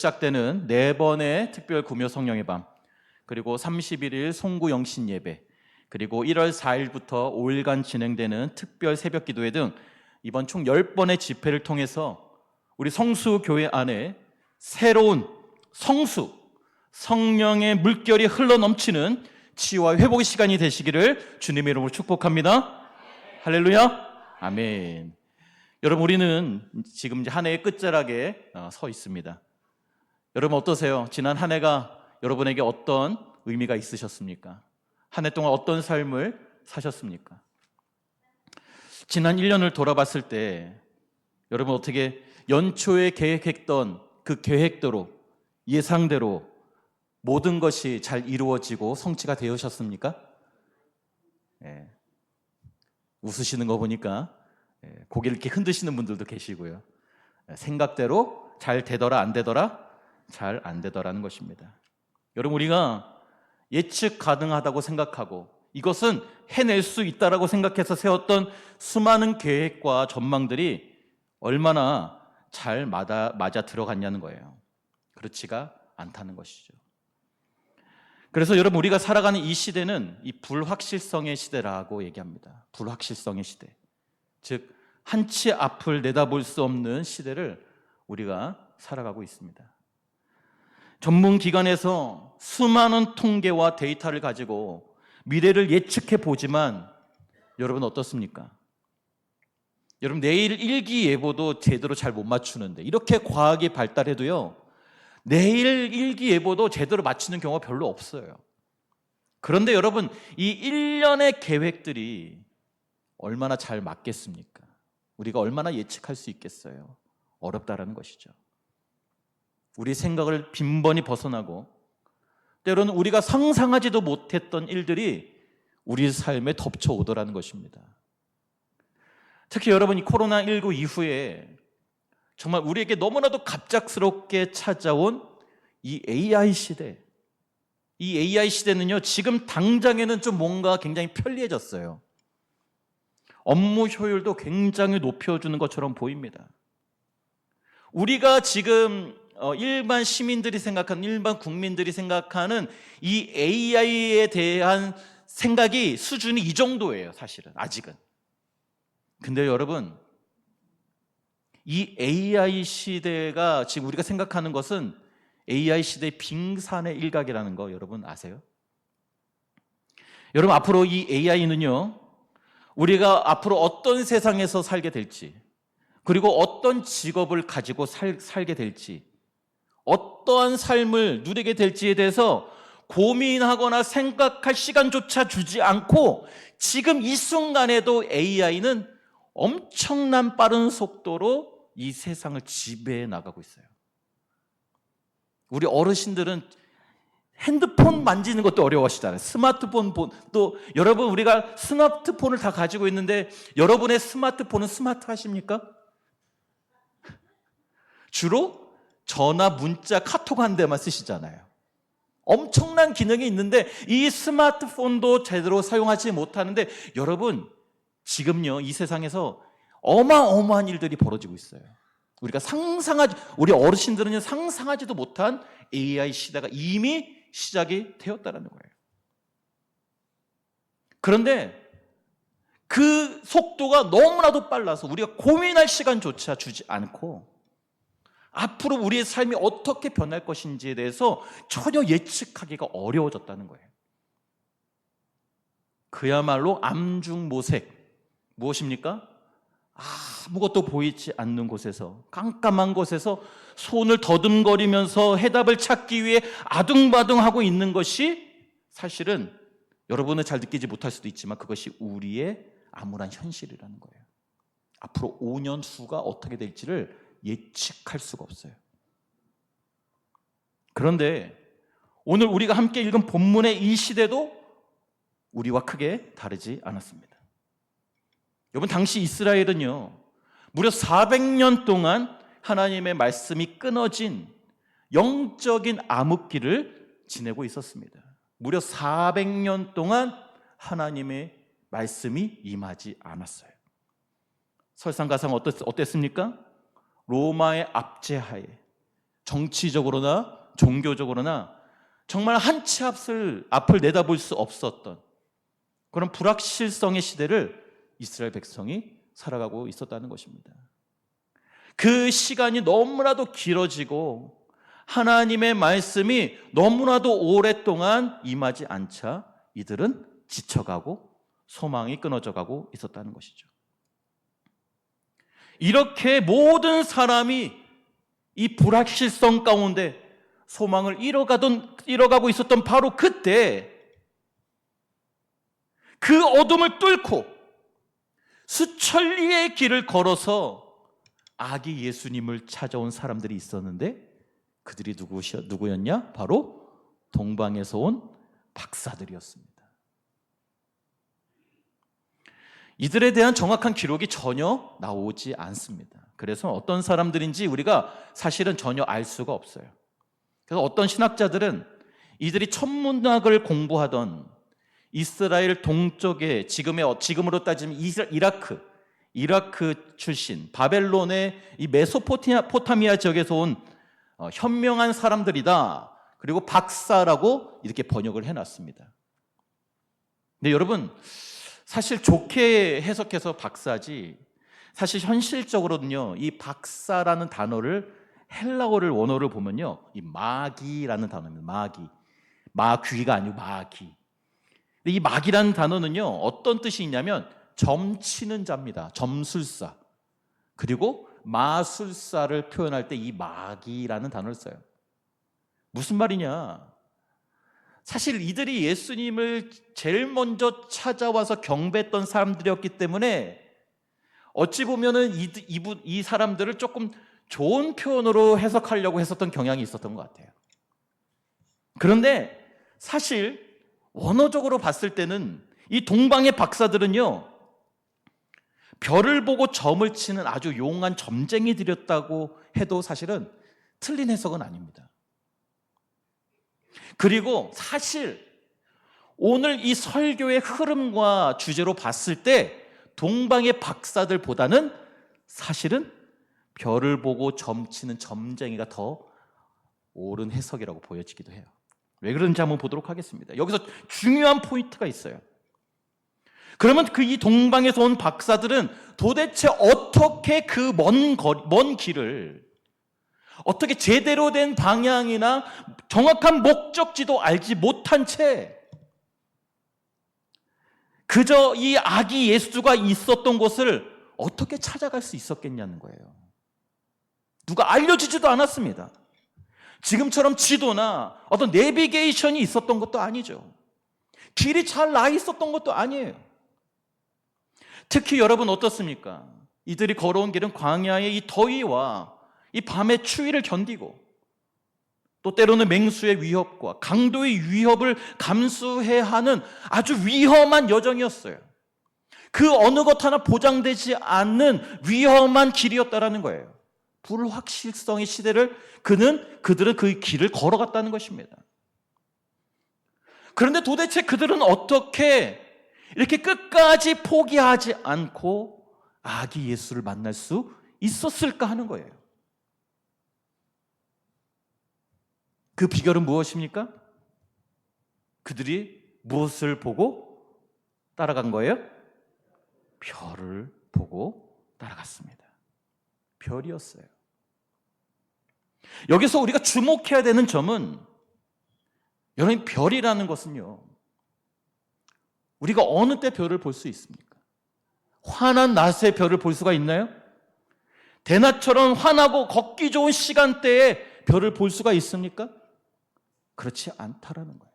시작되는 4번의 특별 구묘 성령의 밤, 그리고 31일 송구 영신 예배, 그리고 1월 4일부터 5일간 진행되는 특별 새벽 기도회 등 이번 총 10번의 집회를 통해서 우리 성수교회 안에 새로운 성수, 성령의 물결이 흘러넘치는 치유와 회복의 시간이 되시기를 주님의 이름으로 축복합니다. 할렐루야. 아멘. 여러분, 우리는 지금 한 해의 끝자락에 서 있습니다. 여러분 어떠세요? 지난 한 해가 여러분에게 어떤 의미가 있으셨습니까? 한 해 동안 어떤 삶을 사셨습니까? 지난 1년을 돌아봤을 때 여러분 어떻게 연초에 계획했던 그 계획대로, 예상대로 모든 것이 잘 이루어지고 성취가 되으셨습니까? 웃으시는 거 보니까 고개를 이렇게 흔드시는 분들도 계시고요. 생각대로 잘 되더라 안 되더라? 잘 안 되더라는 것입니다. 여러분, 우리가 예측 가능하다고 생각하고 이것은 해낼 수 있다라고 생각해서 세웠던 수많은 계획과 전망들이 얼마나 잘 맞아 들어갔냐는 거예요. 그렇지가 않다는 것이죠. 그래서 여러분, 우리가 살아가는 이 시대는 이 불확실성의 시대라고 얘기합니다. 불확실성의 시대, 즉 한치 앞을 내다볼 수 없는 시대를 우리가 살아가고 있습니다. 전문기관에서 수많은 통계와 데이터를 가지고 미래를 예측해 보지만 여러분 어떻습니까? 여러분, 내일 일기예보도 제대로 잘 못 맞추는데, 이렇게 과학이 발달해도요, 내일 일기예보도 제대로 맞추는 경우가 별로 없어요. 그런데 여러분, 이 1년의 계획들이 얼마나 잘 맞겠습니까? 우리가 얼마나 예측할 수 있겠어요? 어렵다라는 것이죠. 우리 생각을 빈번히 벗어나고 때로는 우리가 상상하지도 못했던 일들이 우리 삶에 덮쳐오더라는 것입니다. 특히 여러분, 이 코로나19 이후에 정말 우리에게 너무나도 갑작스럽게 찾아온 이 AI 시대, 이 AI 시대는요, 지금 당장에는 좀 뭔가 굉장히 편리해졌어요. 업무 효율도 굉장히 높여주는 것처럼 보입니다. 우리가 지금 일반 시민들이 생각하는, 일반 국민들이 생각하는 이 AI에 대한 생각이 수준이 이 정도예요, 사실은 아직은. 근데 여러분, 이 AI 시대가 지금 우리가 생각하는 것은 AI 시대의 빙산의 일각이라는 거 여러분 아세요? 여러분, 앞으로 이 AI는요, 우리가 앞으로 어떤 세상에서 살게 될지, 그리고 어떤 직업을 가지고 살게 될지, 어떠한 삶을 누리게 될지에 대해서 고민하거나 생각할 시간조차 주지 않고 지금 이 순간에도 AI는 엄청난 빠른 속도로 이 세상을 지배해 나가고 있어요. 우리 어르신들은 핸드폰 만지는 것도 어려워하시잖아요. 스마트폰, 또 여러분, 우리가 스마트폰을 다 가지고 있는데 여러분의 스마트폰은 스마트하십니까? 주로 전화, 문자, 카톡 한 대만 쓰시잖아요. 엄청난 기능이 있는데 이 스마트폰도 제대로 사용하지 못하는데, 여러분, 지금요, 이 세상에서 어마어마한 일들이 벌어지고 있어요. 우리 어르신들은요, 상상하지도 못한 AI 시대가 이미 시작이 되었다는 거예요. 그런데 그 속도가 너무나도 빨라서 우리가 고민할 시간조차 주지 않고 앞으로 우리의 삶이 어떻게 변할 것인지에 대해서 전혀 예측하기가 어려워졌다는 거예요. 그야말로 암중모색. 무엇입니까? 아무것도 보이지 않는 곳에서, 깜깜한 곳에서 손을 더듬거리면서 해답을 찾기 위해 아둥바둥하고 있는 것이 사실은 여러분은 잘 느끼지 못할 수도 있지만 그것이 우리의 암울한 현실이라는 거예요. 앞으로 5년 후가 어떻게 될지를 예측할 수가 없어요. 그런데 오늘 우리가 함께 읽은 본문의 이 시대도 우리와 크게 다르지 않았습니다. 여러분, 당시 이스라엘은요, 무려 400년 동안 하나님의 말씀이 끊어진 영적인 암흑기를 지내고 있었습니다. 무려 400년 동안 하나님의 말씀이 임하지 않았어요. 설상가상 어땠습니까? 로마의 압제하에 정치적으로나 종교적으로나 정말 한 치 앞을 내다볼 수 없었던 그런 불확실성의 시대를 이스라엘 백성이 살아가고 있었다는 것입니다. 그 시간이 너무나도 길어지고 하나님의 말씀이 너무나도 오랫동안 임하지 않자 이들은 지쳐가고 소망이 끊어져 가고 있었다는 것이죠. 이렇게 모든 사람이 이 불확실성 가운데 소망을 잃어가고 있었던 바로 그때 그 어둠을 뚫고 수천리의 길을 걸어서 아기 예수님을 찾아온 사람들이 있었는데 그들이 누구였냐? 바로 동방에서 온 박사들이었습니다. 이들에 대한 정확한 기록이 전혀 나오지 않습니다. 그래서 어떤 사람들인지 우리가 사실은 전혀 알 수가 없어요. 그래서 어떤 신학자들은 이들이 천문학을 공부하던 이스라엘 동쪽에 지금으로 따지면 이라크 출신 바벨론의 이 메소포타미아 지역에서 온 현명한 사람들이다. 그리고 박사라고 이렇게 번역을 해놨습니다. 근데 여러분 사실 좋게 해석해서 박사지 사실 현실적으로는요 이 박사라는 단어를 헬라어를 원어를 보면요 이 마귀라는 단어입니다. 마귀가 아니고 마귀. 근데 이 마귀라는 단어는요 어떤 뜻이 있냐면 점치는 자입니다. 점술사. 그리고 마술사를 표현할 때 이 마귀라는 단어를 써요. 무슨 말이냐? 사실 이들이 예수님을 제일 먼저 찾아와서 경배했던 사람들이었기 때문에 어찌 보면은 이 사람들을 조금 좋은 표현으로 해석하려고 했었던 경향이 있었던 것 같아요. 그런데 사실 원어적으로 봤을 때는 이 동방의 박사들은요 별을 보고 점을 치는 아주 용한 점쟁이들이었다고 해도 사실은 틀린 해석은 아닙니다. 그리고 사실 오늘 이 설교의 흐름과 주제로 봤을 때 동방의 박사들보다는 사실은 별을 보고 점치는 점쟁이가 더 옳은 해석이라고 보여지기도 해요. 왜 그런지 한번 보도록 하겠습니다. 여기서 중요한 포인트가 있어요. 그러면 이 동방에서 온 박사들은 도대체 어떻게 그 먼 길을 어떻게 제대로 된 방향이나 정확한 목적지도 알지 못한 채 그저 이 아기 예수가 있었던 곳을 어떻게 찾아갈 수 있었겠냐는 거예요. 누가 알려주지도 않았습니다. 지금처럼 지도나 어떤 내비게이션이 있었던 것도 아니죠. 길이 잘 나 있었던 것도 아니에요. 특히 여러분 어떻습니까? 이들이 걸어온 길은 광야의 이 더위와 이 밤의 추위를 견디고 또 때로는 맹수의 위협과 강도의 위협을 감수해야 하는 아주 위험한 여정이었어요. 그 어느 것 하나 보장되지 않는 위험한 길이었다라는 거예요. 불확실성의 시대를 그들은 그 길을 걸어갔다는 것입니다. 그런데 도대체 그들은 어떻게 이렇게 끝까지 포기하지 않고 아기 예수를 만날 수 있었을까 하는 거예요. 그 비결은 무엇입니까? 그들이 무엇을 보고 따라간 거예요? 별을 보고 따라갔습니다. 별이었어요. 여기서 우리가 주목해야 되는 점은 여러분 별이라는 것은요 우리가 어느 때 별을 볼 수 있습니까? 환한 낮에 별을 볼 수가 있나요? 대낮처럼 환하고 걷기 좋은 시간대에 별을 볼 수가 있습니까? 그렇지 않다라는 거예요.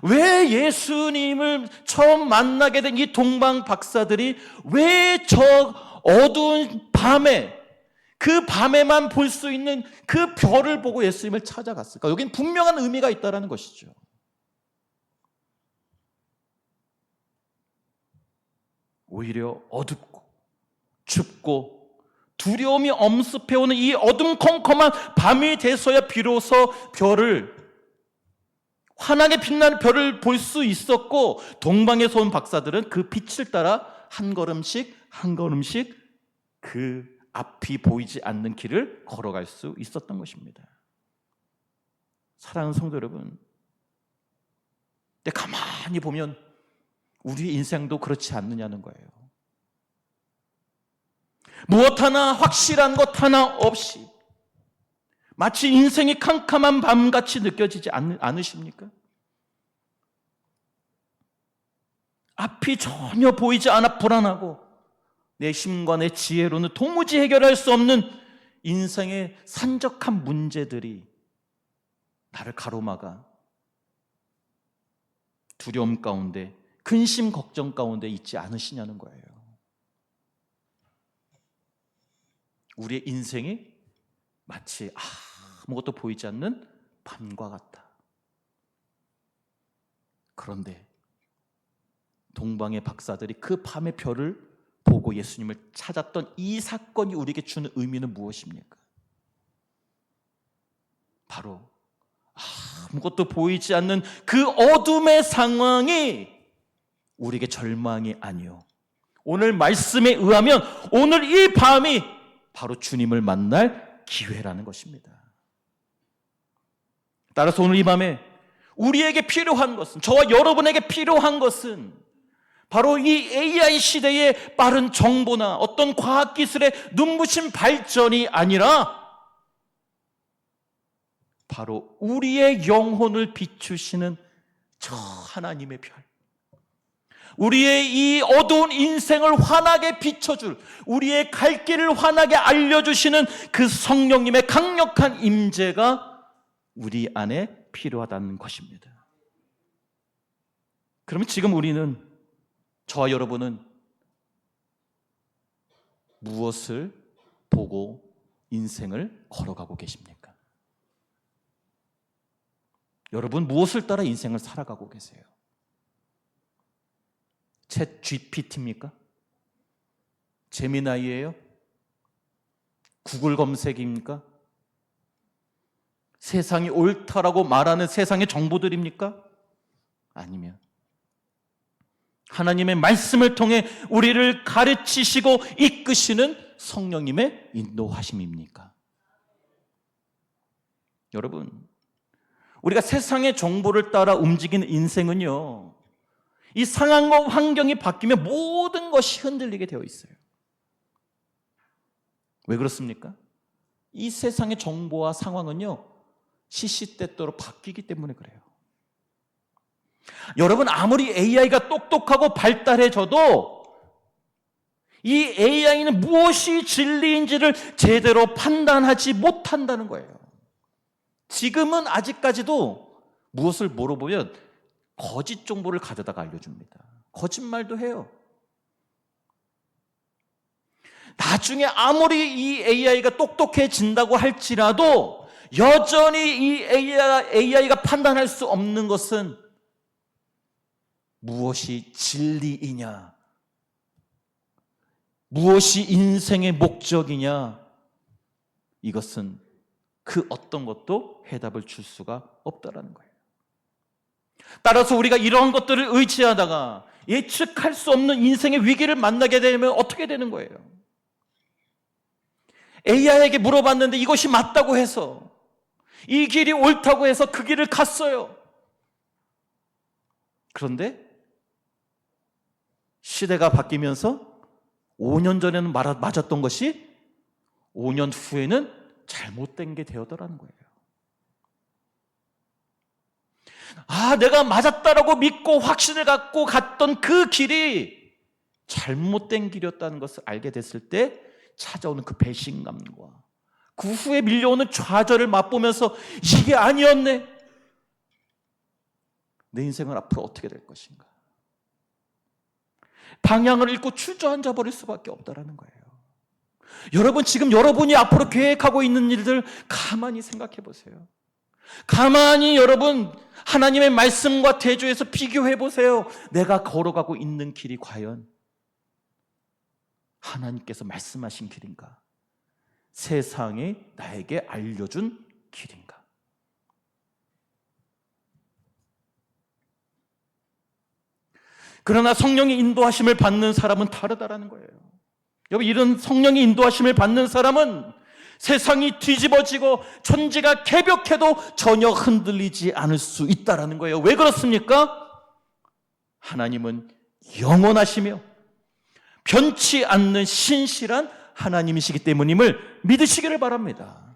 왜 예수님을 처음 만나게 된 이 동방 박사들이 왜 저 어두운 밤에 그 밤에만 볼 수 있는 그 별을 보고 예수님을 찾아갔을까? 여기는 분명한 의미가 있다는 것이죠. 오히려 어둡고 춥고 두려움이 엄습해오는 이 어둠컴컴한 밤이 돼서야 비로소 환하게 빛나는 별을 볼 수 있었고 동방에서 온 박사들은 그 빛을 따라 한 걸음씩 한 걸음씩 그 앞이 보이지 않는 길을 걸어갈 수 있었던 것입니다. 사랑하는 성도 여러분, 근데 가만히 보면 우리 인생도 그렇지 않느냐는 거예요. 무엇 하나 확실한 것 하나 없이 마치 인생이 캄캄한 밤같이 느껴지지 않으십니까? 앞이 전혀 보이지 않아 불안하고 내 힘과 내 지혜로는 도무지 해결할 수 없는 인생의 산적한 문제들이 나를 가로막아 두려움 가운데, 근심 걱정 가운데 있지 않으시냐는 거예요. 우리의 인생이 마치 아무것도 보이지 않는 밤과 같다. 그런데 동방의 박사들이 그 밤의 별을 보고 예수님을 찾았던 이 사건이 우리에게 주는 의미는 무엇입니까? 바로 아무것도 보이지 않는 그 어둠의 상황이 우리에게 절망이 아니요, 오늘 말씀에 의하면 오늘 이 밤이 바로 주님을 만날 기회라는 것입니다. 따라서 오늘 이 밤에 우리에게 필요한 것은, 저와 여러분에게 필요한 것은 바로 이 AI 시대의 빠른 정보나 어떤 과학기술의 눈부신 발전이 아니라 바로 우리의 영혼을 비추시는 저 하나님의 별, 우리의 이 어두운 인생을 환하게 비춰줄, 우리의 갈 길을 환하게 알려주시는 그 성령님의 강력한 임재가 우리 안에 필요하다는 것입니다. 그러면 지금 우리는, 저와 여러분은 무엇을 보고 인생을 걸어가고 계십니까? 여러분 무엇을 따라 인생을 살아가고 계세요? 챗 GPT입니까? 제미나이예요? 구글 검색입니까? 세상이 옳다라고 말하는 세상의 정보들입니까? 아니면 하나님의 말씀을 통해 우리를 가르치시고 이끄시는 성령님의 인도하심입니까? 여러분, 우리가 세상의 정보를 따라 움직이는 인생은요, 이 상황과 환경이 바뀌면 모든 것이 흔들리게 되어 있어요. 왜 그렇습니까? 이 세상의 정보와 상황은요, 시시때때로 바뀌기 때문에 그래요. 여러분, 아무리 AI가 똑똑하고 발달해져도 이 AI는 무엇이 진리인지를 제대로 판단하지 못한다는 거예요. 지금은 아직까지도 무엇을 물어보면 거짓 정보를 가져다가 알려줍니다. 거짓말도 해요. 나중에 아무리 이 AI가 똑똑해진다고 할지라도 여전히 이 AI가 판단할 수 없는 것은 무엇이 진리이냐, 무엇이 인생의 목적이냐, 이것은 그 어떤 것도 해답을 줄 수가 없다라는 거예요. 따라서 우리가 이런 것들을 의지하다가 예측할 수 없는 인생의 위기를 만나게 되면 어떻게 되는 거예요? AI에게 물어봤는데 이것이 맞다고 해서, 이 길이 옳다고 해서 그 길을 갔어요. 그런데 시대가 바뀌면서 5년 전에는 맞았던 것이 5년 후에는 잘못된 게 되었더라는 거예요. 내가 맞았다라고 믿고 확신을 갖고 갔던 그 길이 잘못된 길이었다는 것을 알게 됐을 때 찾아오는 그 배신감과 그 후에 밀려오는 좌절을 맛보면서 이게 아니었네, 내 인생은 앞으로 어떻게 될 것인가, 방향을 잃고 주저앉아 버릴 수밖에 없다라는 거예요. 여러분, 지금 여러분이 앞으로 계획하고 있는 일들 가만히 생각해 보세요. 가만히 여러분 하나님의 말씀과 대조해서 비교해 보세요. 내가 걸어가고 있는 길이 과연 하나님께서 말씀하신 길인가, 세상이 나에게 알려준 길인가? 그러나 성령의 인도하심을 받는 사람은 다르다라는 거예요. 여러분, 이런 성령의 인도하심을 받는 사람은 세상이 뒤집어지고 천지가 개벽해도 전혀 흔들리지 않을 수 있다는 거예요. 왜 그렇습니까? 하나님은 영원하시며 변치 않는 신실한 하나님이시기 때문임을 믿으시기를 바랍니다.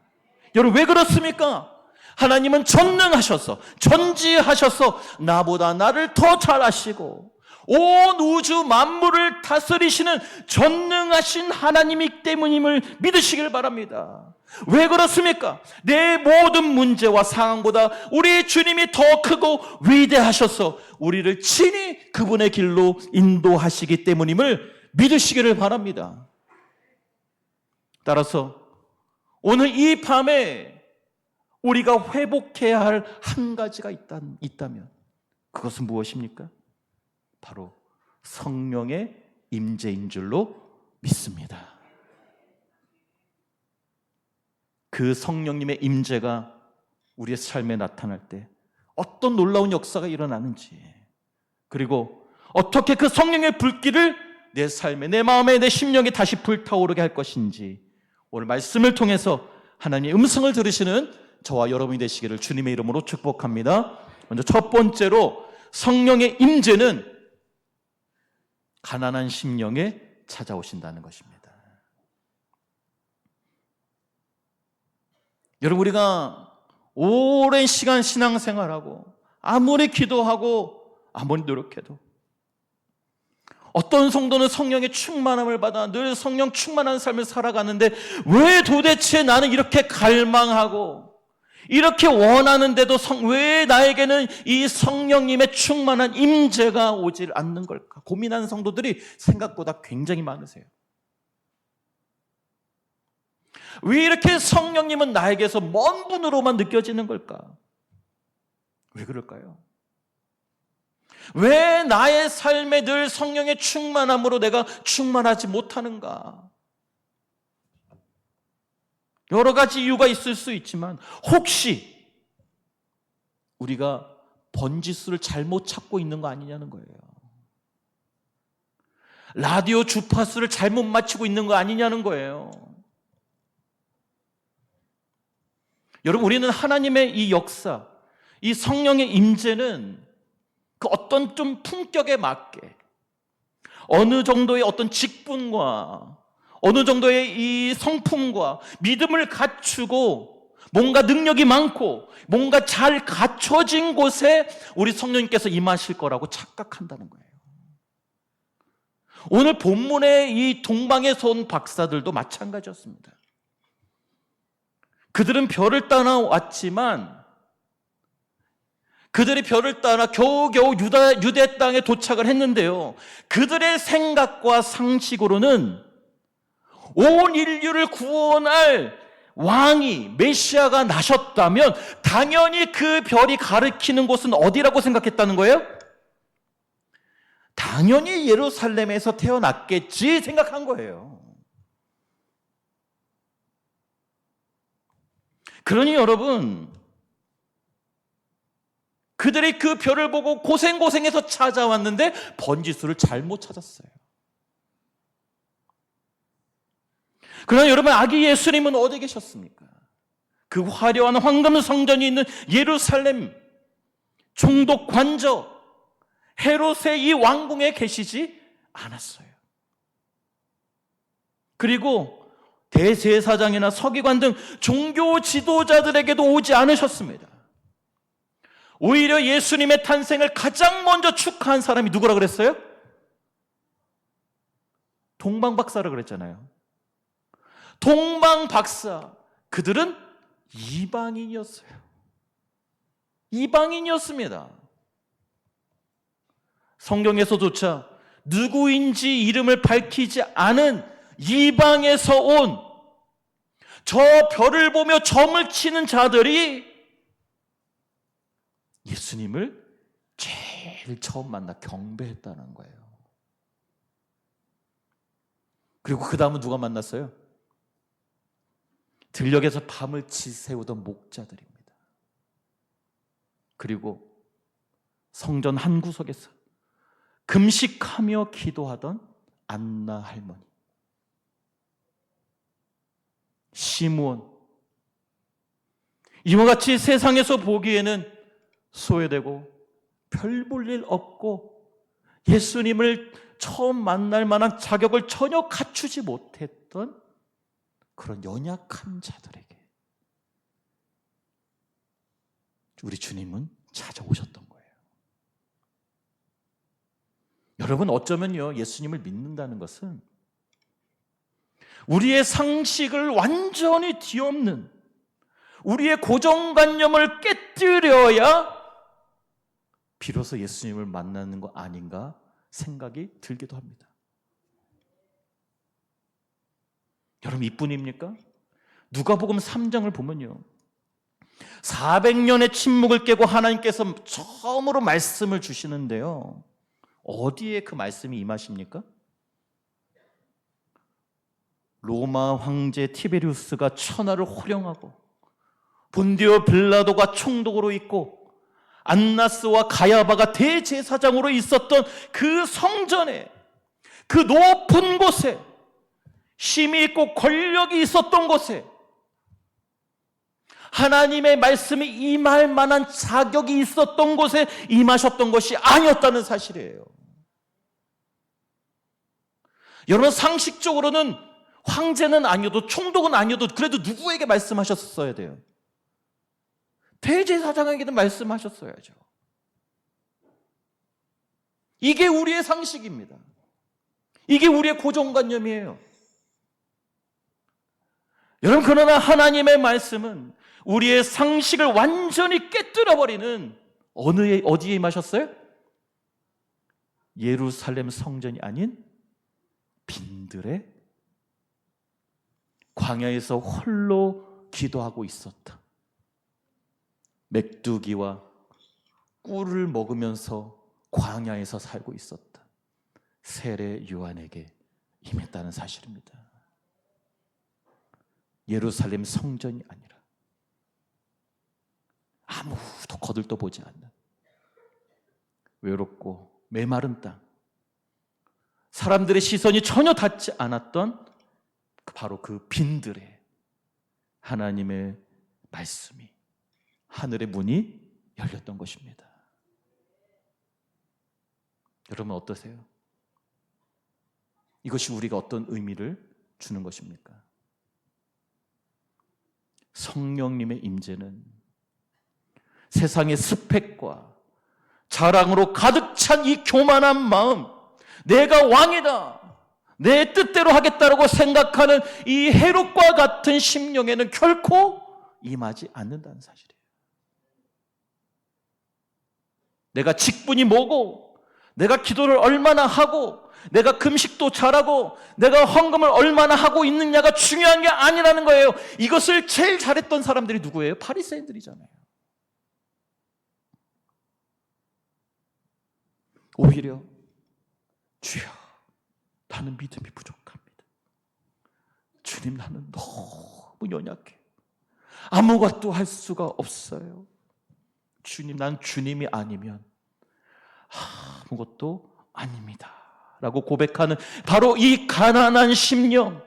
여러분, 왜 그렇습니까? 하나님은 전능하셔서, 전지하셔서 나보다 나를 더 잘 아시고 온 우주 만물을 다스리시는 전능하신 하나님이기 때문임을 믿으시길 바랍니다. 왜 그렇습니까? 내 모든 문제와 상황보다 우리 주님이 더 크고 위대하셔서 우리를 친히 그분의 길로 인도하시기 때문임을 믿으시기를 바랍니다. 따라서 오늘 이 밤에 우리가 회복해야 할 한 가지가 있다면 그것은 무엇입니까? 바로 성령의 임재인 줄로 믿습니다. 그 성령님의 임재가 우리의 삶에 나타날 때 어떤 놀라운 역사가 일어나는지, 그리고 어떻게 그 성령의 불길을 내 삶에, 내 마음에, 내 심령에 다시 불타오르게 할 것인지 오늘 말씀을 통해서 하나님의 음성을 들으시는 저와 여러분이 되시기를 주님의 이름으로 축복합니다. 먼저 첫 번째로, 성령의 임재는 가난한 심령에 찾아오신다는 것입니다. 여러분, 우리가 오랜 시간 신앙생활하고 아무리 기도하고 아무리 노력해도 어떤 성도는 성령의 충만함을 받아 늘 성령 충만한 삶을 살아가는데 왜 도대체 나는 이렇게 갈망하고 이렇게 원하는데도 왜 나에게는 이 성령님의 충만한 임재가 오질 않는 걸까? 고민하는 성도들이 생각보다 굉장히 많으세요. 왜 이렇게 성령님은 나에게서 먼 분으로만 느껴지는 걸까? 왜 그럴까요? 왜 나의 삶에 늘 성령의 충만함으로 내가 충만하지 못하는가? 여러 가지 이유가 있을 수 있지만 혹시 우리가 번지수를 잘못 찾고 있는 거 아니냐는 거예요. 라디오 주파수를 잘못 맞추고 있는 거 아니냐는 거예요. 여러분, 우리는 하나님의 이 역사, 이 성령의 임재는 그 어떤 좀 품격에 맞게 어느 정도의 어떤 직분과 어느 정도의 이 성품과 믿음을 갖추고 뭔가 능력이 많고 뭔가 잘 갖춰진 곳에 우리 성령님께서 임하실 거라고 착각한다는 거예요. 오늘 본문의 이 동방에서 온 박사들도 마찬가지였습니다. 그들은 별을 따라왔지만 그들이 별을 따라 겨우겨우 유대 땅에 도착을 했는데요, 그들의 생각과 상식으로는 온 인류를 구원할 왕이, 메시아가 나셨다면 당연히 그 별이 가리키는 곳은 어디라고 생각했다는 거예요? 당연히 예루살렘에서 태어났겠지 생각한 거예요. 그러니 여러분, 그들이 그 별을 보고 고생해서 찾아왔는데 번지수를 잘못 찾았어요. 그러나 여러분, 아기 예수님은 어디 계셨습니까? 그 화려한 황금 성전이 있는 예루살렘 총독 관저 헤롯의 이 왕궁에 계시지 않았어요. 그리고 대제사장이나 서기관 등 종교 지도자들에게도 오지 않으셨습니다. 오히려 예수님의 탄생을 가장 먼저 축하한 사람이 누구라 그랬어요? 동방박사라 그랬잖아요. 동방박사, 그들은 이방인이었어요. 이방인이었습니다. 성경에서조차 누구인지 이름을 밝히지 않은 이방에서 온 저 별을 보며 점을 치는 자들이 예수님을 제일 처음 만나 경배했다는 거예요. 그리고 그 다음은 누가 만났어요? 들녘에서 밤을 지새우던 목자들입니다. 그리고 성전 한 구석에서 금식하며 기도하던 안나 할머니, 시므온, 이와 같이 세상에서 보기에는 소외되고 별 볼 일 없고 예수님을 처음 만날 만한 자격을 전혀 갖추지 못했던 그런 연약한 자들에게 우리 주님은 찾아오셨던 거예요. 여러분, 어쩌면요, 예수님을 믿는다는 것은 우리의 상식을 완전히 뒤엎는, 우리의 고정관념을 깨뜨려야 비로소 예수님을 만나는 거 아닌가 생각이 들기도 합니다. 여러분, 이뿐입니까? 누가복음 3장을 보면요, 400년의 침묵을 깨고 하나님께서 처음으로 말씀을 주시는데요, 어디에 그 말씀이 임하십니까? 로마 황제 티베리우스가 천하를 호령하고 본디오 빌라도가 총독으로 있고 안나스와 가야바가 대제사장으로 있었던 그 성전에, 그 높은 곳에, 힘이 있고 권력이 있었던 곳에 하나님의 말씀이 임할 만한 자격이 있었던 곳에 임하셨던 것이 아니었다는 사실이에요. 여러분, 상식적으로는 황제는 아니어도 총독은 아니어도 그래도 누구에게 말씀하셨어야 돼요? 대제사장에게도 말씀하셨어야죠. 이게 우리의 상식입니다. 이게 우리의 고정관념이에요. 여러분, 그러나 하나님의 말씀은 우리의 상식을 완전히 깨뜨려버리는 어디에 임하셨어요? 예루살렘 성전이 아닌 빈들의 광야에서 홀로 기도하고 있었다. 맥두기와 꿀을 먹으면서 광야에서 살고 있었다. 세례 요한에게 임했다는 사실입니다. 예루살렘 성전이 아니라 아무도 거들떠보지 않는 외롭고 메마른 땅, 사람들의 시선이 전혀 닿지 않았던 바로 그 빈들에 하나님의 말씀이, 하늘의 문이 열렸던 것입니다. 여러분, 어떠세요? 이것이 우리가 어떤 의미를 주는 것입니까? 성령님의 임재는 세상의 스펙과 자랑으로 가득 찬 이 교만한 마음, 내가 왕이다, 내 뜻대로 하겠다라고 생각하는 이 헤롯과 같은 심령에는 결코 임하지 않는다는 사실이에요. 내가 직분이 뭐고, 내가 기도를 얼마나 하고, 내가 금식도 잘하고, 내가 헌금을 얼마나 하고 있느냐가 중요한 게 아니라는 거예요. 이것을 제일 잘했던 사람들이 누구예요? 바리새인들이잖아요. 오히려 주여, 나는 믿음이 부족합니다. 주님, 나는 너무 연약해요. 아무것도 할 수가 없어요. 주님, 난 주님이 아니면 아무것도 아닙니다 라고 고백하는 바로 이 가난한 심령,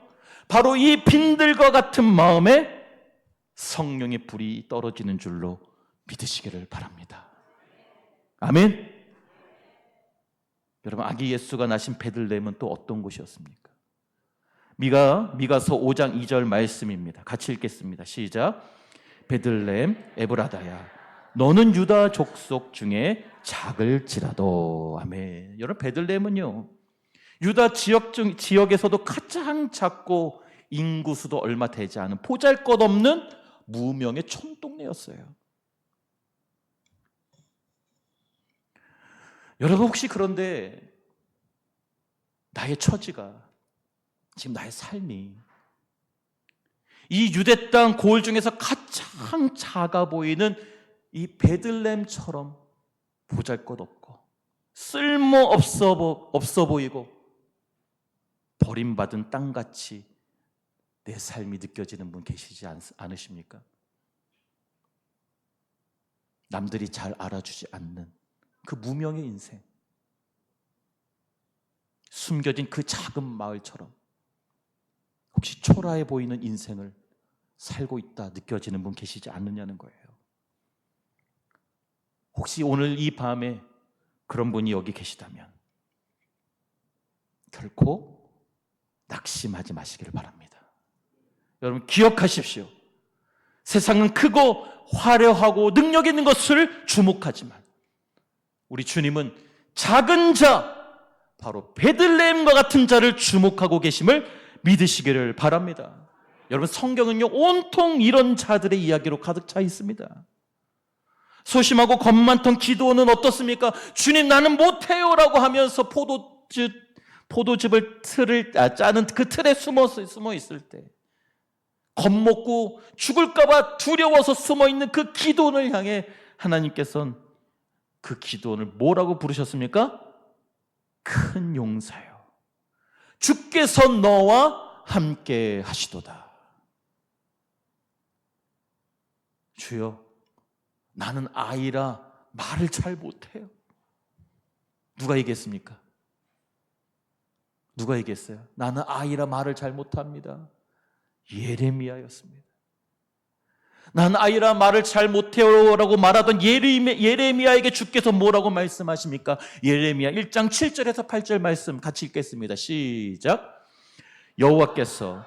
바로 이 빈들과 같은 마음에 성령의 불이 떨어지는 줄로 믿으시기를 바랍니다. 아멘. 여러분, 아기 예수가 나신 베들레헴은 또 어떤 곳이었습니까? 미가서 5장 2절 말씀입니다. 같이 읽겠습니다. 시작. 베들레헴 에브라다야, 너는 유다 족속 중에 작을지라도. 아멘. 여러분, 베들레헴은요, 유다 지역에서도 가장 작고 인구수도 얼마 되지 않은 보잘것없는 무명의 촌동네였어요. 여러분, 혹시 그런데 나의 처지가, 지금 나의 삶이 이 유대 땅 고을 중에서 가장 작아 보이는 이 베들레헴처럼 보잘것없고 쓸모없어 보이고 버림받은 땅같이 내 삶이 느껴지는 분 계시지 않으십니까? 남들이 잘 알아주지 않는 그 무명의 인생, 숨겨진 그 작은 마을처럼 혹시 초라해 보이는 인생을 살고 있다 느껴지는 분 계시지 않느냐는 거예요. 혹시 오늘 이 밤에 그런 분이 여기 계시다면 결코 낙심하지 마시기를 바랍니다. 여러분 기억하십시오. 세상은 크고 화려하고 능력 있는 것을 주목하지만 우리 주님은 작은 자, 바로 베들레헴과 같은 자를 주목하고 계심을 믿으시기를 바랍니다. 여러분 성경은요 온통 이런 자들의 이야기로 가득 차 있습니다. 소심하고 겁 많던 기드온은 어떻습니까? 주님 나는 못해요 라고 하면서 포도즙을 짜는 그 틀에 숨어 있을 때 겁먹고 죽을까 봐 두려워서 숨어 있는 그 기드온을 향해 하나님께서는 그 기드온을 뭐라고 부르셨습니까? 큰 용사요, 주께서 너와 함께 하시도다. 주여 나는 아이라 말을 잘 못해요. 누가 얘기했습니까? 누가 얘기했어요? 나는 아이라 말을 잘 못합니다. 예레미야였습니다. 나는 아이라 말을 잘 못해요 라고 말하던 예레미야에게 주께서 뭐라고 말씀하십니까? 예레미야 1장 7절에서 8절 말씀 같이 읽겠습니다. 시작. 여호와께서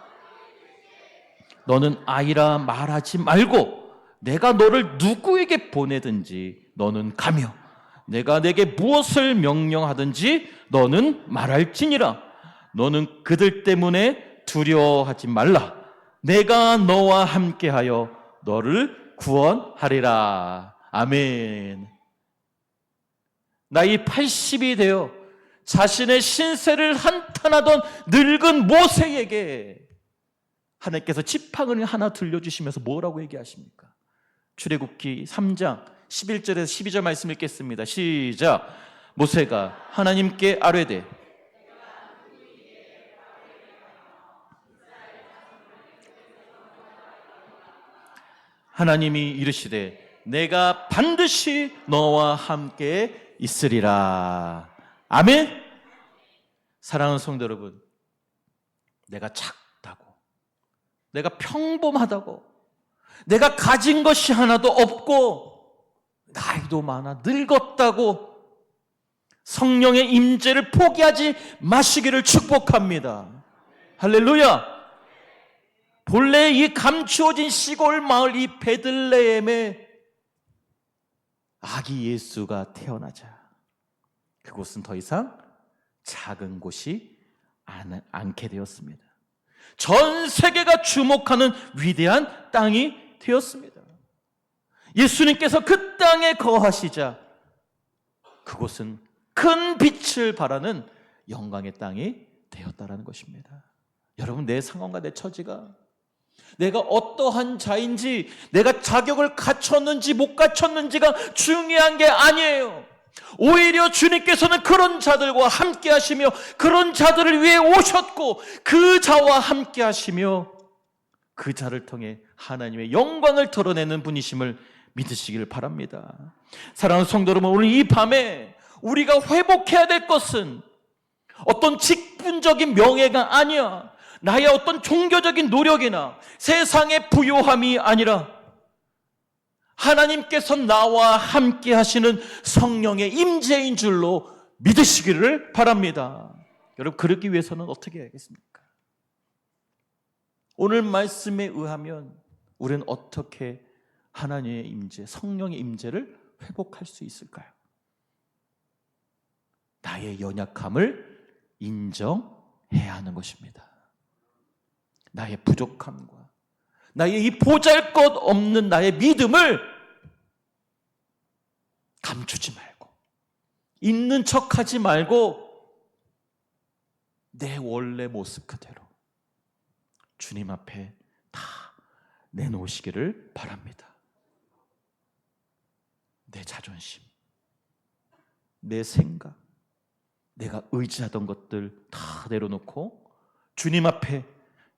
너는 아이라 말하지 말고 내가 너를 누구에게 보내든지 너는 가며 내가 내게 무엇을 명령하든지 너는 말할지니라. 너는 그들 때문에 두려워하지 말라. 내가 너와 함께하여 너를 구원하리라. 아멘. 나이 80이 되어 자신의 신세를 한탄하던 늙은 모세에게 하나님께서 지팡이를 하나 들려주시면서 뭐라고 얘기하십니까? 출애굽기 3장 11절에서 12절 말씀 읽겠습니다. 시작. 모세가 하나님께 아뢰되 하나님이 이르시되 내가 반드시 너와 함께 있으리라. 아멘. 사랑하는 성도 여러분, 내가 작다고, 내가 평범하다고, 내가 가진 것이 하나도 없고 나이도 많아 늙었다고 성령의 임재를 포기하지 마시기를 축복합니다. 할렐루야. 본래 이 감추어진 시골 마을 이 베들레헴에 아기 예수가 태어나자 그곳은 더 이상 작은 곳이 않게 되었습니다. 전 세계가 주목하는 위대한 땅이 되었습니다. 예수님께서 그 땅에 거하시자 그곳은 큰 빛을 발하는 영광의 땅이 되었다라는 것입니다. 여러분, 내 상황과 내 처지가 내가 어떠한 자인지, 내가 자격을 갖췄는지 못 갖췄는지가 중요한 게 아니에요. 오히려 주님께서는 그런 자들과 함께 하시며 그런 자들을 위해 오셨고 그 자와 함께 하시며 그 자를 통해 하나님의 영광을 드러내는 분이심을 믿으시길 바랍니다. 사랑하는 성도 여러분, 오늘 이 밤에 우리가 회복해야 될 것은 어떤 직분적인 명예가 아니야, 나의 어떤 종교적인 노력이나 세상의 부요함이 아니라 하나님께서 나와 함께 하시는 성령의 임재인 줄로 믿으시기를 바랍니다. 여러분, 그러기 위해서는 어떻게 해야겠습니까? 오늘 말씀에 의하면 우리는 어떻게 하나님의 임재, 성령의 임재를 회복할 수 있을까요? 나의 연약함을 인정해야 하는 것입니다. 나의 부족함과 나의 이 보잘것없는 나의 믿음을 감추지 말고 있는 척하지 말고 내 원래 모습 그대로 주님 앞에 다 내놓으시기를 바랍니다. 내 자존심, 내 생각, 내가 의지하던 것들 다 내려놓고 주님 앞에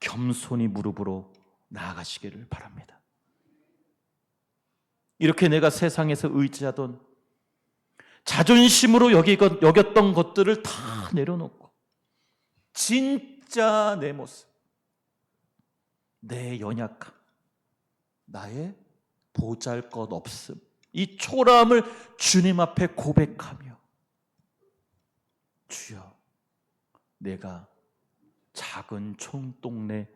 겸손히 무릎으로 나아가시기를 바랍니다. 이렇게 내가 세상에서 의지하던 자존심으로 여겼던 것들을 다 내려놓고 진짜 내 모습, 내 연약함, 나의 보잘것없음, 이 초라함을 주님 앞에 고백하며 주여, 내가 작은 촌동네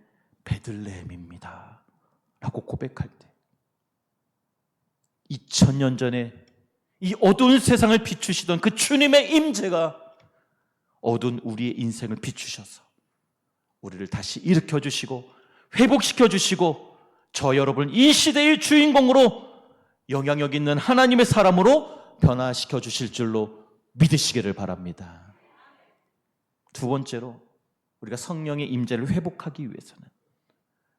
베들레헴입니다 라고 고백할 때 2000년 전에 이 어두운 세상을 비추시던 그 주님의 임재가 어두운 우리의 인생을 비추셔서 우리를 다시 일으켜 주시고 회복시켜 주시고 저 여러분 이 시대의 주인공으로 영향력 있는 하나님의 사람으로 변화시켜 주실 줄로 믿으시기를 바랍니다. 두 번째로, 우리가 성령의 임재를 회복하기 위해서는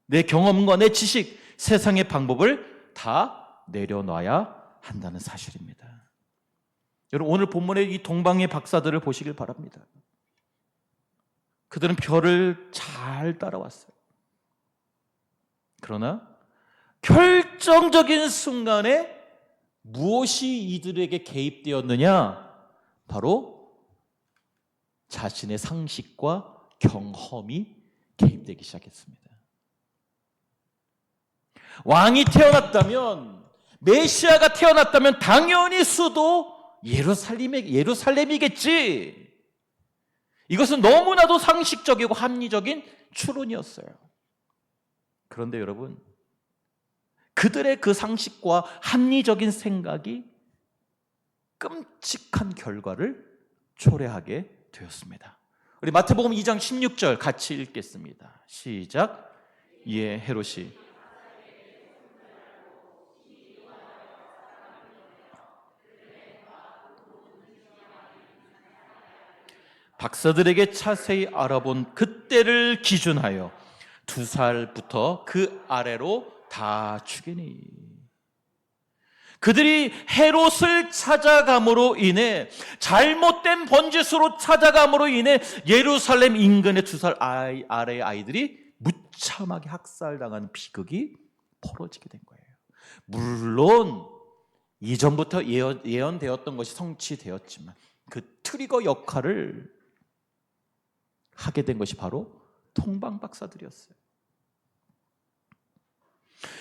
내 경험과 내 지식, 세상의 방법을 다 내려놔야 한다는 사실입니다. 여러분, 오늘 본문의 이 동방의 박사들을 보시길 바랍니다. 그들은 별을 잘 따라왔어요. 그러나 결정적인 순간에 무엇이 이들에게 개입되었느냐? 바로 자신의 상식과 경험이 개입되기 시작했습니다. 왕이 태어났다면, 메시아가 태어났다면 당연히 수도 예루살렘이겠지. 이것은 너무나도 상식적이고 합리적인 추론이었어요. 그런데 여러분, 그들의 그 상식과 합리적인 생각이 끔찍한 결과를 초래하게 되었습니다. 우리 마태복음 2장 16절 같이 읽겠습니다. 시작. 이에 헤롯이 박사들에게 자세히 알아본 그때를 기준하여 2살부터 그 아래로 다 죽이니, 그들이 헤롯을 찾아감으로 인해, 잘못된 번짓으로 찾아감으로 인해 예루살렘 인근의 2살 아래의 아이들이 무참하게 학살당하는 비극이 벌어지게 된 거예요. 물론 이전부터 예언되었던 것이 성취되었지만 그 트리거 역할을 하게 된 것이 바로 동방 박사들이었어요.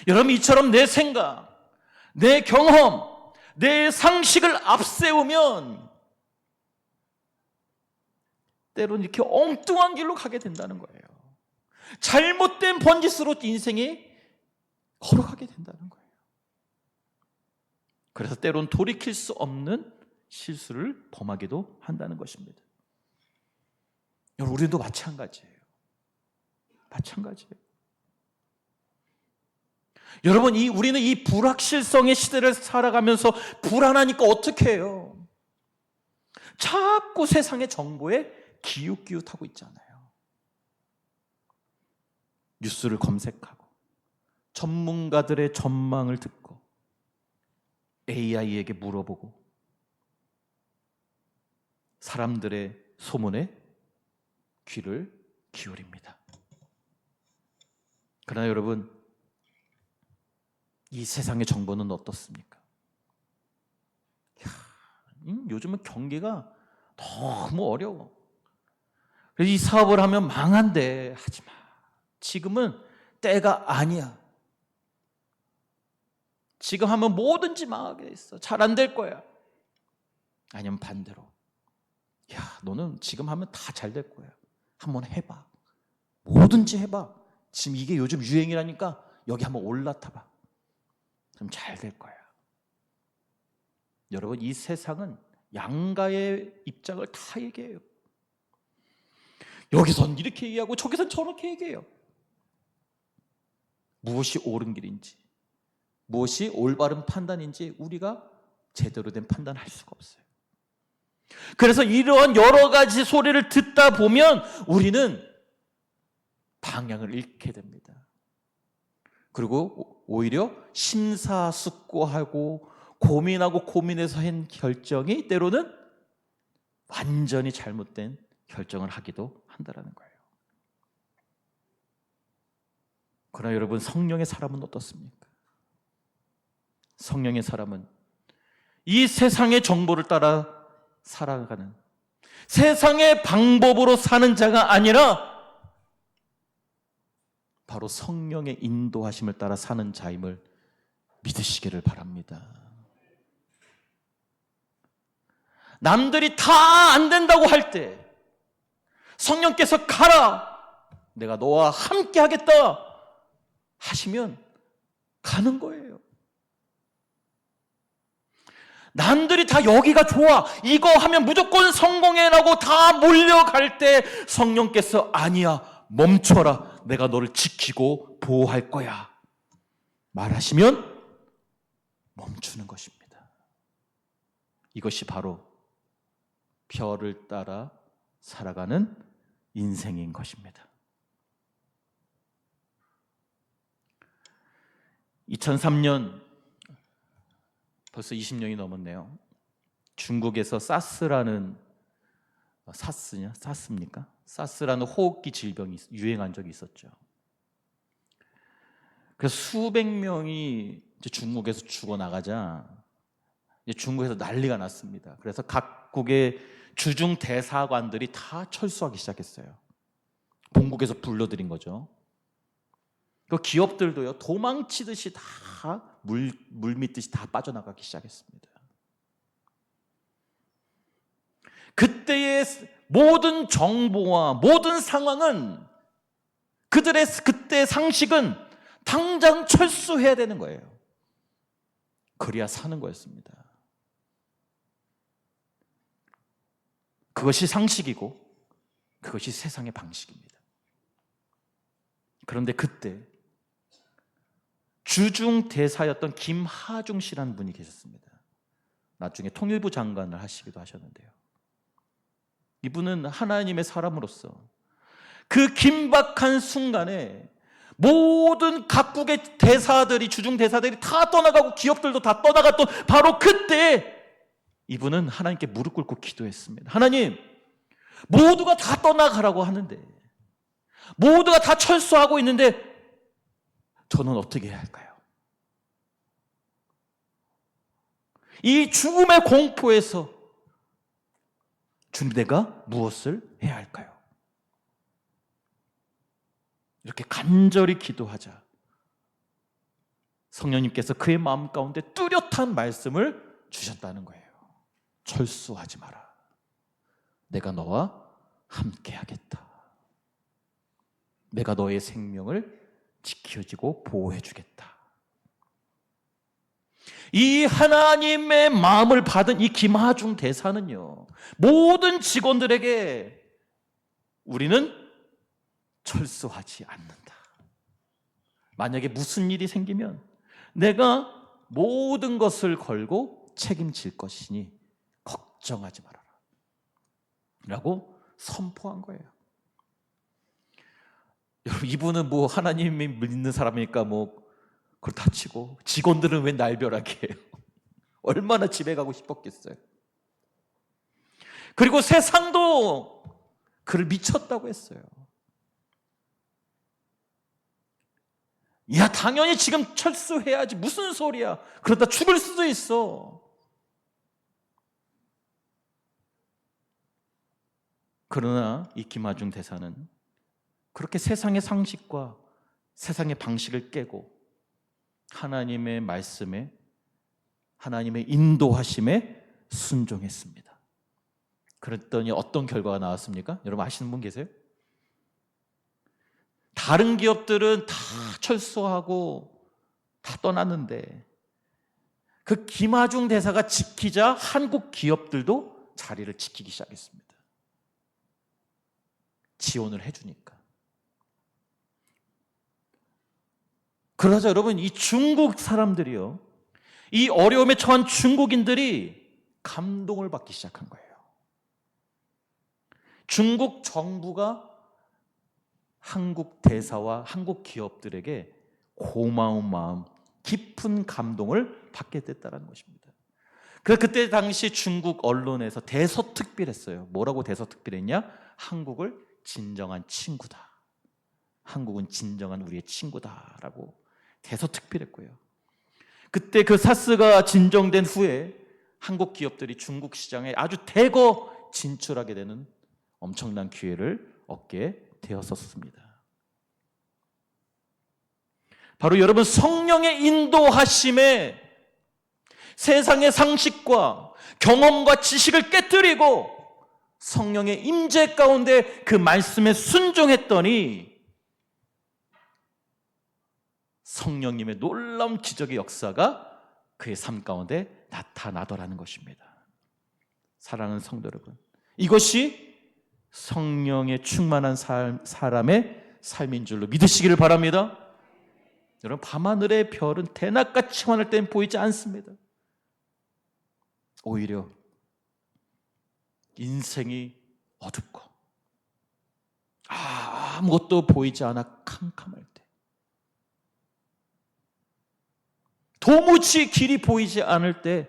여러분, 이처럼 내 생각, 내 경험, 내 상식을 앞세우면 때로는 이렇게 엉뚱한 길로 가게 된다는 거예요. 잘못된 번짓으로 인생이 걸어가게 된다는 거예요. 그래서 때로는 돌이킬 수 없는 실수를 범하기도 한다는 것입니다. 여러분, 우리도 마찬가지예요. 여러분, 우리는 이 불확실성의 시대를 살아가면서 불안하니까 어떻게 해요? 자꾸 세상의 정보에 기웃기웃하고 있잖아요. 뉴스를 검색하고 전문가들의 전망을 듣고 AI에게 물어보고 사람들의 소문에 귀를 기울입니다. 그러나 여러분, 이 세상의 정보는 어떻습니까? 요즘은 경기가 너무 어려워. 그래서 이 사업을 하면 망한대. 하지마. 지금은 때가 아니야. 지금 하면 뭐든지 망하게 있어. 잘 안 될 거야. 아니면 반대로, 야, 너는 지금 하면 다 잘 될 거야. 한번 해봐. 뭐든지 해봐. 지금 이게 요즘 유행이라니까 여기 한번 올라타봐. 그럼 잘 될 거야. 여러분, 이 세상은 양가의 입장을 다 얘기해요. 여기선 이렇게 얘기하고 저기선 저렇게 얘기해요. 무엇이 옳은 길인지, 무엇이 올바른 판단인지 우리가 제대로 된 판단을 할 수가 없어요. 그래서 이러한 여러 가지 소리를 듣다 보면 우리는 방향을 잃게 됩니다. 그리고 오히려 심사숙고하고 고민하고 고민해서 한 결정이 때로는 완전히 잘못된 결정을 하기도 한다는 거예요. 그러나 여러분, 성령의 사람은 어떻습니까? 성령의 사람은 이 세상의 정보를 따라 살아가는, 세상의 방법으로 사는 자가 아니라 바로 성령의 인도하심을 따라 사는 자임을 믿으시기를 바랍니다. 남들이 다 안 된다고 할 때 성령께서 가라, 내가 너와 함께 하겠다 하시면 가는 거예요. 남들이 다 여기가 좋아, 이거 하면 무조건 성공해라고 다 몰려갈 때 성령께서 아니야, 멈춰라, 내가 너를 지키고 보호할 거야 말하시면 멈추는 것입니다. 이것이 바로 별을 따라 살아가는 인생인 것입니다. 2003년, 벌써 20년이 넘었네요. 중국에서 사스라는, 사스입니까? 사스라는 호흡기 질병이 유행한 적이 있었죠. 그래서 수백 명이 이제 중국에서 죽어나가자 이제 중국에서 난리가 났습니다. 그래서 각국의 주중 대사관들이 다 철수하기 시작했어요. 본국에서 불러들인 거죠. 그 기업들도요, 도망치듯이 다 물밀듯이 다 빠져나가기 시작했습니다. 그때의 모든 정보와 모든 상황은, 그들의 그때 상식은 당장 철수해야 되는 거예요. 그래야 사는 거였습니다. 그것이 상식이고 그것이 세상의 방식입니다. 그런데 그때 주중 대사였던 김하중 씨라는 분이 계셨습니다. 나중에 통일부 장관을 하시기도 하셨는데요. 이분은 하나님의 사람으로서 그 긴박한 순간에 모든 각국의 대사들이, 주중 대사들이 다 떠나가고 기업들도 다 떠나갔던 바로 그때 이분은 하나님께 무릎 꿇고 기도했습니다. 하나님, 모두가 다 떠나가라고 하는데, 모두가 다 철수하고 있는데 저는 어떻게 해야 할까요? 이 죽음의 공포에서 주님, 내가 무엇을 해야 할까요? 이렇게 간절히 기도하자 성령님께서 그의 마음 가운데 뚜렷한 말씀을 주셨다는 거예요. 철수하지 마라. 내가 너와 함께 하겠다. 내가 너의 생명을 지켜주고 보호해 주겠다. 이 하나님의 마음을 받은 이 김하중 대사는요, 모든 직원들에게 우리는 철수하지 않는다. 만약에 무슨 일이 생기면 내가 모든 것을 걸고 책임질 것이니 걱정하지 말아라 라고 선포한 거예요. 여러분, 이분은 뭐 하나님이 믿는 사람이니까 뭐 그렇다 치고 직원들은 왜 날벼락이에요? 얼마나 집에 가고 싶었겠어요. 그리고 세상도 그를 미쳤다고 했어요. 야, 당연히 지금 철수해야지, 무슨 소리야, 그러다 죽을 수도 있어. 그러나 이 김하중 대사는 그렇게 세상의 상식과 세상의 방식을 깨고 하나님의 말씀에, 하나님의 인도하심에 순종했습니다. 그랬더니 어떤 결과가 나왔습니까? 여러분 아시는 분 계세요? 다른 기업들은 다 철수하고 다 떠났는데 그 김하중 대사가 지키자 한국 기업들도 자리를 지키기 시작했습니다. 지원을 해주니까. 그러자 여러분, 이 중국 사람들이요, 이 어려움에 처한 중국인들이 감동을 받기 시작한 거예요. 중국 정부가 한국 대사와 한국 기업들에게 고마운 마음, 깊은 감동을 받게 됐다는 것입니다. 그래서 그때 당시 중국 언론에서 대서특필했어요. 뭐라고 대서특필했냐? 한국을 진정한 친구다. 한국은 진정한 우리의 친구다라고 대서특필했고요. 그때 그 사스가 진정된 후에 한국 기업들이 중국 시장에 아주 대거 진출하게 되는 엄청난 기회를 얻게 되었었습니다. 바로 여러분 성령의 인도하심에 세상의 상식과 경험과 지식을 깨뜨리고 성령의 임재 가운데 그 말씀에 순종했더니 성령님의 놀라운 기적의 역사가 그의 삶 가운데 나타나더라는 것입니다. 사랑하는 성도 여러분, 이것이 성령의 충만한 사람의 삶인 줄로 믿으시기를 바랍니다. 여러분, 밤하늘의 별은 대낮같이 환할 땐 보이지 않습니다. 오히려 인생이 어둡고 아무것도 보이지 않아 캄캄할 때, 도무지 길이 보이지 않을 때,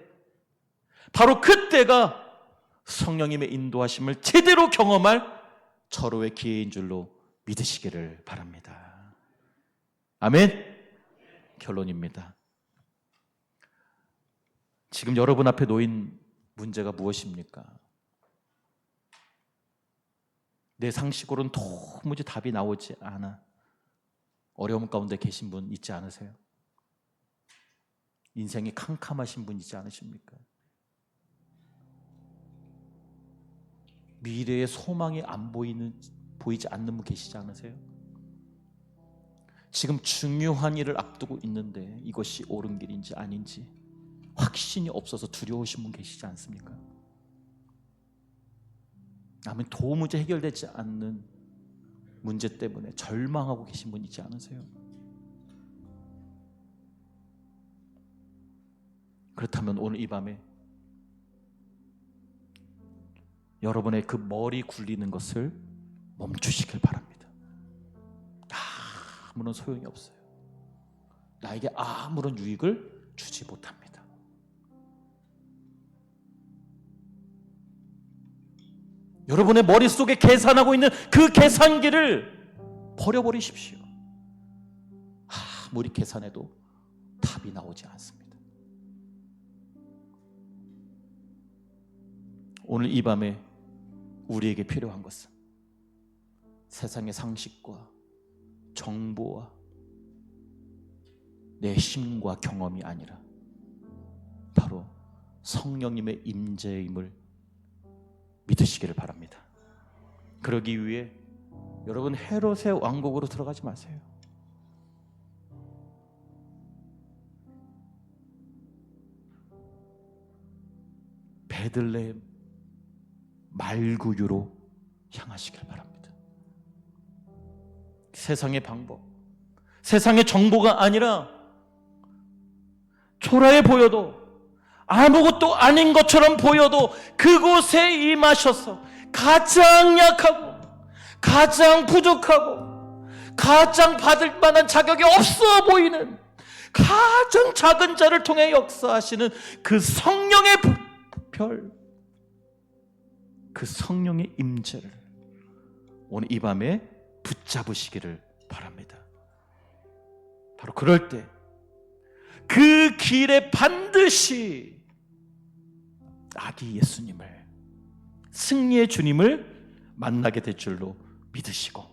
바로 그때가 성령님의 인도하심을 제대로 경험할 절호의 기회인 줄로 믿으시기를 바랍니다. 아멘. 결론입니다. 지금 여러분 앞에 놓인 문제가 무엇입니까? 내 상식으로는 도무지 답이 나오지 않아 어려움 가운데 계신 분 있지 않으세요? 인생이 캄캄하신 분 있지 않으십니까? 미래의 소망이 보이지 않는 분 계시지 않으세요? 지금 중요한 일을 앞두고 있는데 이것이 옳은 길인지 아닌지 확신이 없어서 두려우신 분 계시지 않습니까? 아멘. 도무지 해결되지 않는 문제 때문에 절망하고 계신 분 있지 않으세요? 그렇다면 오늘 이 밤에 여러분의 그 머리 굴리는 것을 멈추시길 바랍니다. 아무런 소용이 없어요. 나에게 아무런 유익을 주지 못합니다. 여러분의 머릿속에 계산하고 있는 그 계산기를 버려버리십시오. 아무리 계산해도 답이 나오지 않습니다. 오늘 이 밤에 우리에게 필요한 것은 세상의 상식과 정보와 내 힘과 경험이 아니라 바로 성령님의 임재임을 믿으시기를 바랍니다. 그러기 위해 여러분 헤롯의 왕국으로 들어가지 마세요. 베들레헴 말구유로 향하시길 바랍니다. 세상의 방법, 세상의 정보가 아니라 초라해 보여도 아무것도 아닌 것처럼 보여도 그곳에 임하셔서 가장 약하고 가장 부족하고 가장 받을 만한 자격이 없어 보이는 가장 작은 자를 통해 역사하시는 그 성령의 별, 그 성령의 임재를 오늘 이 밤에 붙잡으시기를 바랍니다. 바로 그럴 때 그 길에 반드시 아기 예수님을, 승리의 주님을 만나게 될 줄로 믿으시고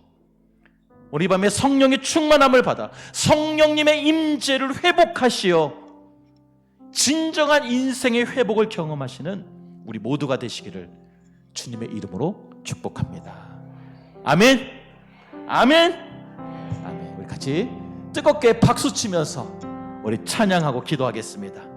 오늘 이 밤에 성령의 충만함을 받아 성령님의 임재를 회복하시어 진정한 인생의 회복을 경험하시는 우리 모두가 되시기를 주님의 이름으로 축복합니다. 아멘. 아멘. 아멘. 우리 같이 뜨겁게 박수치면서 우리 찬양하고 기도하겠습니다.